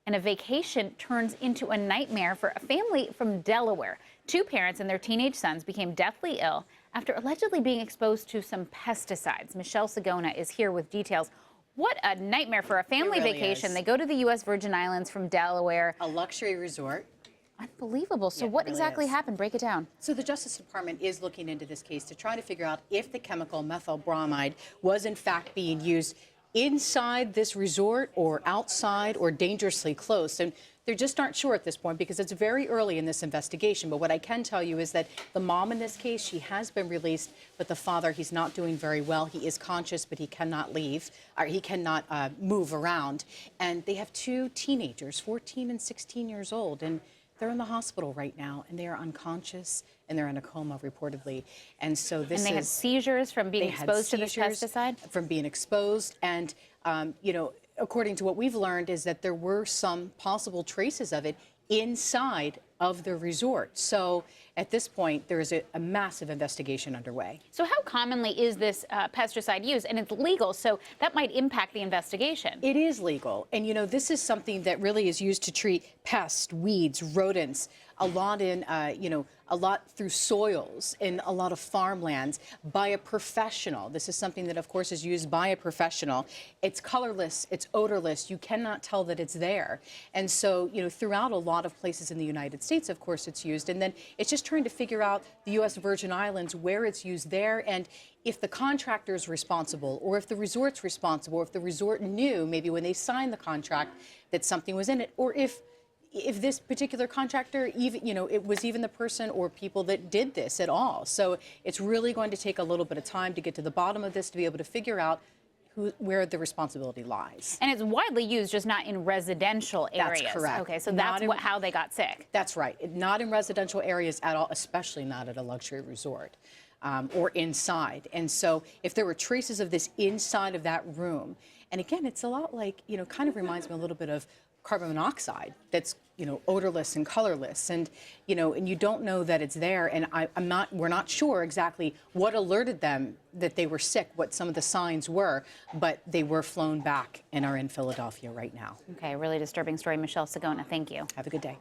and a vacation turns into a nightmare for a family from Delaware. Two parents and their teenage sons became deathly ill after allegedly being exposed to some pesticides. Michelle Sigona is here with details. What a nightmare for a family vacation. They go to the U.S. Virgin Islands from Delaware. A luxury resort. Unbelievable. So what exactly happened? Break it down. So the Justice Department is looking into this case to try to figure out if the chemical methyl bromide was in fact being used inside this resort or outside or dangerously close. And they just aren't sure at this point because it's very early in this investigation. But what I can tell you is that the mom in this case, she has been released, but the father, he's not doing very well. He is conscious, but he cannot leave, or he cannot move around. And they have two teenagers, 14 and 16 years old. And they're in the hospital right now, and they are unconscious, and they're in a coma reportedly. And so this And they had seizures from being exposed to this pesticide? From being exposed. And, you know, according to what we've learned is that there were some possible traces of it inside of the resort. So at this point, there is a massive investigation underway. So how commonly is this pesticide used? And it's legal, so that might impact the investigation. It is legal. And, you know, this is something that really is used to treat pests, weeds, rodents, a lot in, you know, a lot through soils in a lot of farmlands by a professional. This is something that, of course, is used by a professional. It's colorless, it's odorless. You cannot tell that it's there. And so, you know, throughout a lot of places in the United States, of course, it's used. And then it's just trying to figure out the U.S. Virgin Islands, where it's used there, and if the contractor is responsible, or if the resort's responsible, or if the resort knew maybe when they signed the contract that something was in it, or if this particular contractor, even, you know, it was even the person or people that did this at all. So it's really going to take a little bit of time to get to the bottom of this, to be able to figure out where the responsibility lies. And it's widely used, just not in residential areas. That's correct. Okay, so that's how they got sick. That's right. Not in residential areas at all, especially not at a luxury resort or inside. And so if there were traces of this inside of that room, and again, it's a lot like, you know, kind of reminds me a little bit of carbon monoxide that's, you know, odorless and colorless, and, you know, and you don't know that it's there. And we're not sure exactly what alerted them that they were sick, what some of the signs were, but they were flown back and are in Philadelphia right now. Okay, really disturbing story. Michelle Sigona, thank you. Have a good day.